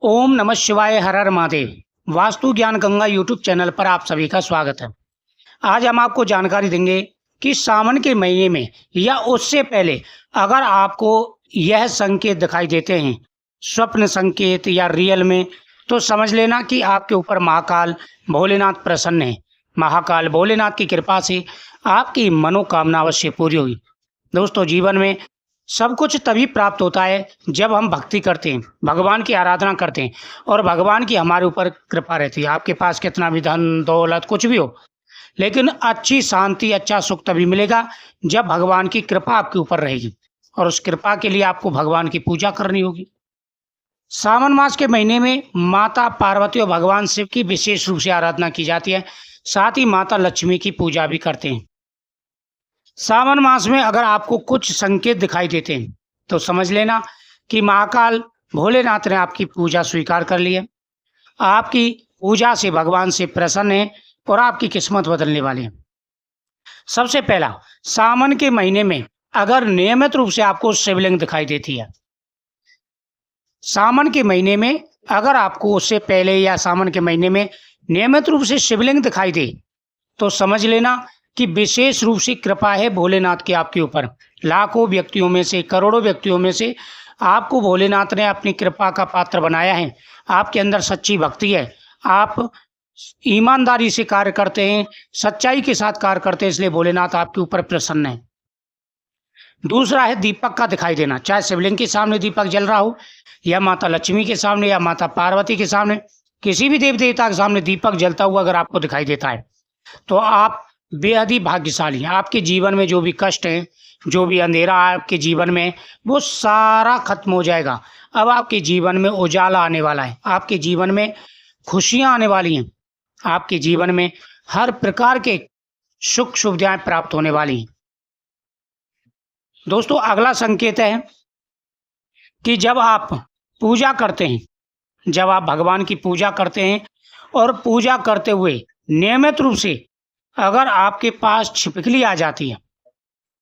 ओम नमः शिवाय, हर हर महादेव। वास्तु ज्ञान गंगा यूट्यूब चैनल पर आप सभी का स्वागत है। आज हम आपको जानकारी देंगे कि सावन के महीने में या उससे पहले अगर आपको यह संकेत दिखाई देते हैं, स्वप्न संकेत या रियल में, तो समझ लेना कि आपके ऊपर महाकाल भोलेनाथ प्रसन्न है। महाकाल भोलेनाथ की कृपा से आपकी मनोकामना अवश्य पूरी होगी। दोस्तों, जीवन में सब कुछ तभी प्राप्त होता है जब हम भक्ति करते हैं, भगवान की आराधना करते हैं और भगवान की हमारे ऊपर कृपा रहती है। आपके पास कितना भी धन दौलत कुछ भी हो, लेकिन अच्छी शांति अच्छा सुख तभी मिलेगा जब भगवान की कृपा आपके ऊपर रहेगी, और उस कृपा के लिए आपको भगवान की पूजा करनी होगी। सावन मास के महीने में माता पार्वती और भगवान शिव की विशेष रूप से आराधना की जाती है। साथ ही माता लक्ष्मी की पूजा भी करते हैं। सावन मास में अगर आपको कुछ संकेत दिखाई देते हैं तो समझ लेना कि महाकाल भोलेनाथ ने आपकी पूजा स्वीकार कर ली है। आपकी पूजा से भगवान से प्रसन्न है और आपकी किस्मत बदलने वाली है। सबसे पहला, सावन के महीने में अगर नियमित रूप से आपको शिवलिंग दिखाई देती है, सावन के महीने में अगर आपको उससे पहले या सावन के महीने में नियमित रूप से शिवलिंग दिखाई दे, तो समझ लेना कि विशेष रूप से कृपा है भोलेनाथ की आपके ऊपर। लाखों व्यक्तियों में से, करोड़ों व्यक्तियों में से आपको भोलेनाथ ने अपनी कृपा का पात्र बनाया है। आपके अंदर सच्ची भक्ति है, आप ईमानदारी से कार्य करते हैं, सच्चाई के साथ कार्य करते हैं, इसलिए भोलेनाथ आपके ऊपर प्रसन्न है। दूसरा है दीपक का दिखाई देना। चाहे शिवलिंग के सामने दीपक जल रहा हो या माता लक्ष्मी के सामने या माता पार्वती के सामने, किसी भी देव देवता के सामने दीपक जलता हुआ अगर आपको दिखाई देता है तो आप बेहद ही भाग्यशाली हैं। आपके जीवन में जो भी कष्ट है, जो भी अंधेरा है आपके जीवन में, वो सारा खत्म हो जाएगा। अब आपके जीवन में उजाला आने वाला है, आपके जीवन में खुशियां आने वाली हैं, आपके जीवन में हर प्रकार के सुख सुविधाएं प्राप्त होने वाली हैं। दोस्तों, अगला संकेत है कि जब आप पूजा करते हैं, जब आप भगवान की पूजा करते हैं और पूजा करते हुए नियमित रूप से अगर आपके पास छिपकली आ जाती है,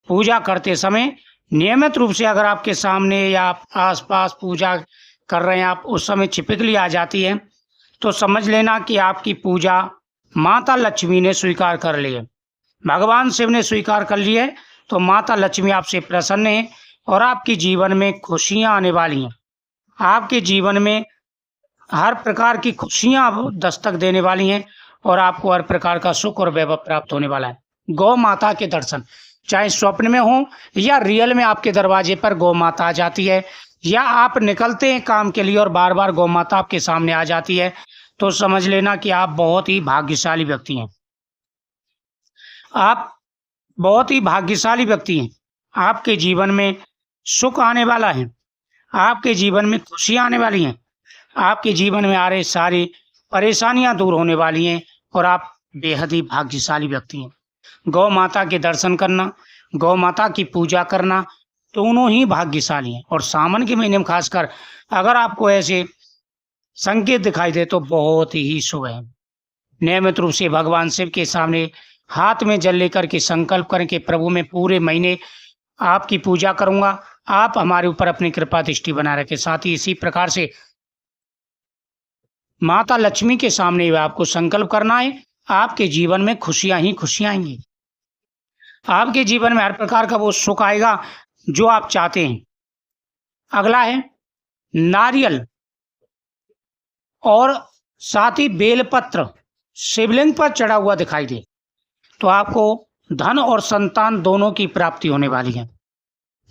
पूजा करते समय नियमित रूप से अगर आपके सामने या आप आसपास पूजा कर रहे हैं, आप उस समय छिपकली आ जाती है, तो समझ लेना कि आपकी पूजा माता लक्ष्मी ने स्वीकार कर ली है, भगवान शिव ने स्वीकार कर ली है। तो माता लक्ष्मी आपसे प्रसन्न है और आपके जीवन में खुशियां आने वाली हैं। आपके जीवन में हर प्रकार की खुशियां दस्तक देने वाली हैं और आपको हर प्रकार का सुख और वैभव प्राप्त होने वाला है। गौ माता के दर्शन, चाहे स्वप्न में हो या रियल में, आपके दरवाजे पर गौ माता आ जाती है या आप निकलते हैं काम के लिए और बार बार गौ माता आपके सामने आ जाती है, तो समझ लेना कि आप बहुत ही भाग्यशाली व्यक्ति हैं। आप बहुत ही भाग्यशाली व्यक्ति हैं। आपके जीवन में सुख आने वाला है, आपके जीवन में खुशियां आने वाली हैं, आपके जीवन में आ रहे सारी परेशानियां दूर होने वाली हैं और आप बेहद ही भाग्यशाली व्यक्ति हैं। गौ माता के दर्शन करना, गौ माता की पूजा करना, दोनों ही भाग्यशाली हैं। और सावन के महीने में खासकर अगर आपको ऐसे संकेत दिखाई दे तो बहुत ही शुभ है। नियमित रूप से भगवान शिव के सामने हाथ में जल लेकर के संकल्प करें कि प्रभु मैं पूरे महीने आपकी पूजा करूंगा, आप हमारे ऊपर अपनी कृपा दृष्टि बनाए रखें। साथ ही इसी प्रकार से माता लक्ष्मी के सामने आपको संकल्प करना है, आपके जीवन में खुशियां ही खुशियां आएंगी। आपके जीवन में हर प्रकार का वो सुख आएगा जो आप चाहते हैं। अगला है नारियल और साथ ही बेलपत्र शिवलिंग पर चढ़ा हुआ दिखाई दे तो आपको धन और संतान दोनों की प्राप्ति होने वाली है।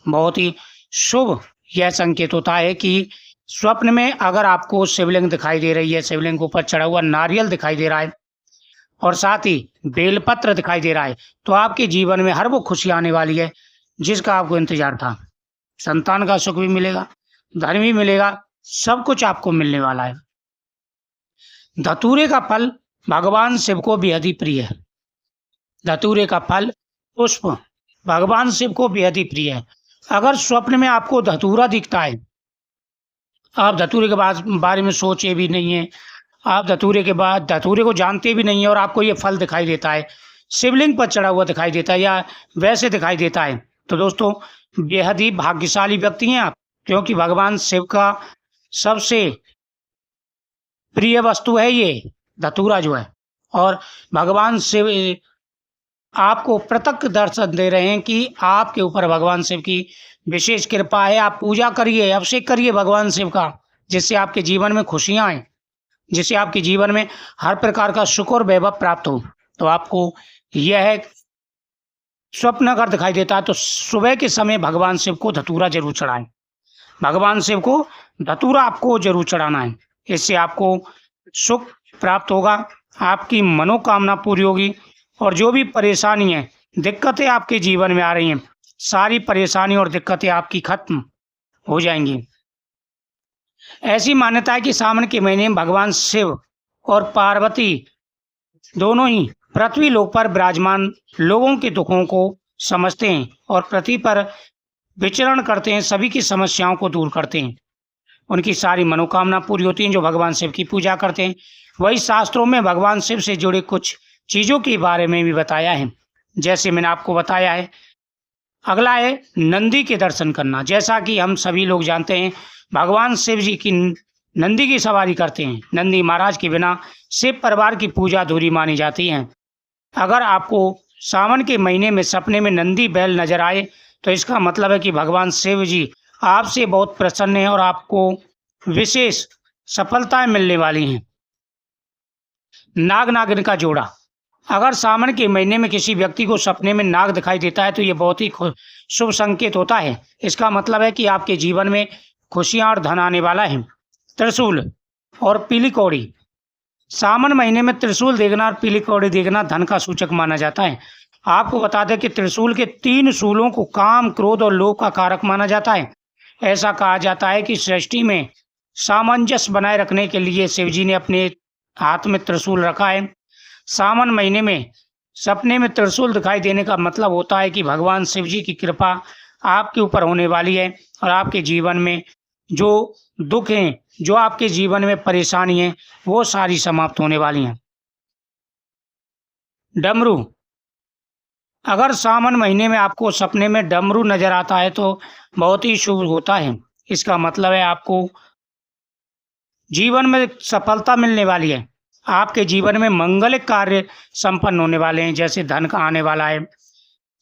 बहुत ही शुभ यह संकेत होता है कि स्वप्न में अगर आपको शिवलिंग दिखाई दे रही है, शिवलिंग के ऊपर चढ़ा हुआ नारियल दिखाई दे रहा है और साथ ही बेलपत्र दिखाई दे रहा है, तो आपके जीवन में हर वो खुशी आने वाली है जिसका आपको इंतजार था। संतान का सुख भी मिलेगा, धन भी मिलेगा, सब कुछ आपको मिलने वाला है। धतूरे का फल भगवान शिव को बेहद ही प्रिय है। धतूरे का फल पुष्प भगवान शिव को बेहद ही प्रिय है। अगर स्वप्न में आपको धतूरा दिखता है, आप धतूरे के बारे में सोचे भी नहीं है, आप धतूरे के बाद धतूरे को जानते भी नहीं है और आपको ये फल दिखाई देता है, शिवलिंग पर चढ़ा हुआ दिखाई देता है या वैसे दिखाई देता है, तो दोस्तों बेहद ही भाग्यशाली व्यक्ति हैं आप, क्योंकि भगवान शिव का सबसे प्रिय वस्तु है ये धतूरा जो है। और भगवान शिव आपको प्रत्यक्ष दर्शन दे रहे हैं कि आपके ऊपर भगवान शिव की विशेष कृपा है। आप पूजा करिए, अभिषेक करिए भगवान शिव का, जिससे आपके जीवन में खुशियाँ आएँ, जिससे आपके जीवन में हर प्रकार का सुख और वैभव प्राप्त हो। तो आपको यह स्वप्न अगर दिखाई देता है तो सुबह के समय भगवान शिव को धतूरा जरूर चढ़ाएं। भगवान शिव को धतूरा आपको जरूर चढ़ाना है। इससे आपको सुख प्राप्त होगा, आपकी मनोकामना पूरी होगी और जो भी परेशानी है, दिक्कतें आपके जीवन में आ रही हैं, सारी परेशानी और दिक्कतें आपकी खत्म हो जाएंगी। ऐसी मान्यता है कि सावन के महीने में भगवान शिव और पार्वती दोनों ही पृथ्वी लोक पर विराजमान लोगों के दुखों को समझते हैं और पृथ्वी पर विचरण करते हैं, सभी की समस्याओं को दूर करते हैं, उनकी सारी मनोकामना पूरी होती हैं जो भगवान शिव की पूजा करते हैं। वही शास्त्रों में भगवान शिव से जुड़े कुछ चीज़ों के बारे में भी बताया है, जैसे मैंने आपको बताया है। अगला है नंदी के दर्शन करना। जैसा कि हम सभी लोग जानते हैं, भगवान शिव जी की नंदी की सवारी करते हैं। नंदी महाराज के बिना शिव परिवार की पूजा अधूरी मानी जाती है। अगर आपको सावन के महीने में सपने में नंदी बैल नजर आए तो इसका मतलब है कि भगवान शिव जी आपसे बहुत प्रसन्न हैं और आपको विशेष सफलताएं मिलने वाली हैं। नाग नागिन का जोड़ा। अगर सावन के महीने में किसी व्यक्ति को सपने में नाग दिखाई देता है तो ये बहुत ही शुभ संकेत होता है। इसका मतलब है कि आपके जीवन में खुशियां और धन आने वाला है। त्रिशूल और पीली कौड़ी। सावन महीने में त्रिशूल देखना और पीली कौड़ी देखना धन का सूचक माना जाता है। आपको बता दें कि त्रिशूल के 3 शूलों को काम, क्रोध और लोभ का कारक माना जाता है। ऐसा कहा जाता है कि सृष्टि में सामंजस्य बनाए रखने के लिए शिव जी ने अपने हाथ में त्रिशूल रखा है। सावन महीने में सपने में त्रिशूल दिखाई देने का मतलब होता है कि भगवान शिव जी की कृपा आपके ऊपर होने वाली है और आपके जीवन में जो दुख हैं, जो आपके जीवन में परेशानी है, वो सारी समाप्त होने वाली हैं। डमरू। अगर सावन महीने में आपको सपने में डमरू नजर आता है तो बहुत ही शुभ होता है। इसका मतलब है आपको जीवन में सफलता मिलने वाली है। आपके जीवन में मंगलिक कार्य संपन्न होने वाले हैं, जैसे धन का आने वाला है,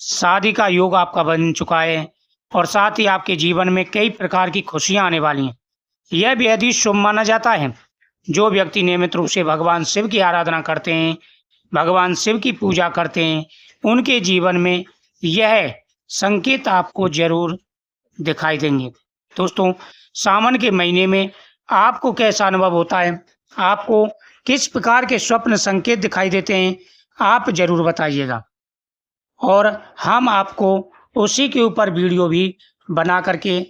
शादी का योग आपका बन चुका है और साथ ही आपके जीवन में कई प्रकार की खुशियां आने वाली हैं। यह बेहद ही शुभ माना जाता है। जो व्यक्ति नियमित रूप से भगवान शिव की आराधना करते हैं, भगवान शिव की पूजा करते हैं, उनके जीवन में यह संकेत आपको जरूर दिखाई देंगे। दोस्तों, सावन के महीने में आपको कैसा अनुभव होता है, आपको किस प्रकार के स्वप्न संकेत दिखाई देते हैं, आप जरूर बताइएगा और हम आपको उसी के ऊपर वीडियो भी बना करके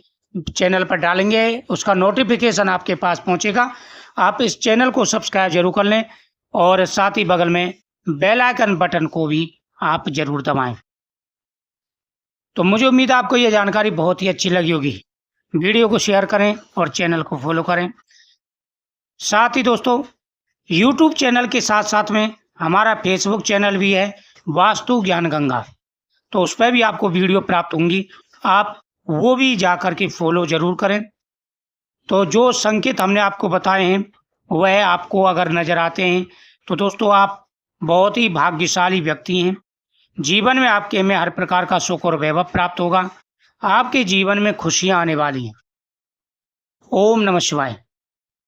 चैनल पर डालेंगे। उसका नोटिफिकेशन आपके पास पहुंचेगा। आप इस चैनल को सब्सक्राइब जरूर कर लें और साथ ही बगल में बेल आइकन बटन को भी आप जरूर दबाएं। तो मुझे उम्मीद है आपको यह जानकारी बहुत ही अच्छी लगी होगी। वीडियो को शेयर करें और चैनल को फॉलो करें। साथ ही दोस्तों, YouTube चैनल के साथ साथ में हमारा फेसबुक चैनल भी है, वास्तु ज्ञान गंगा। तो उस पर भी आपको वीडियो प्राप्त होंगी, आप वो भी जा कर के फॉलो जरूर करें। तो जो संकेत हमने आपको बताए हैं वह आपको अगर नज़र आते हैं तो दोस्तों आप बहुत ही भाग्यशाली व्यक्ति हैं। जीवन में आपके में हर प्रकार का सुख और वैभव प्राप्त होगा। आपके जीवन में खुशियां आने वाली हैं। ओम नमः शिवाय।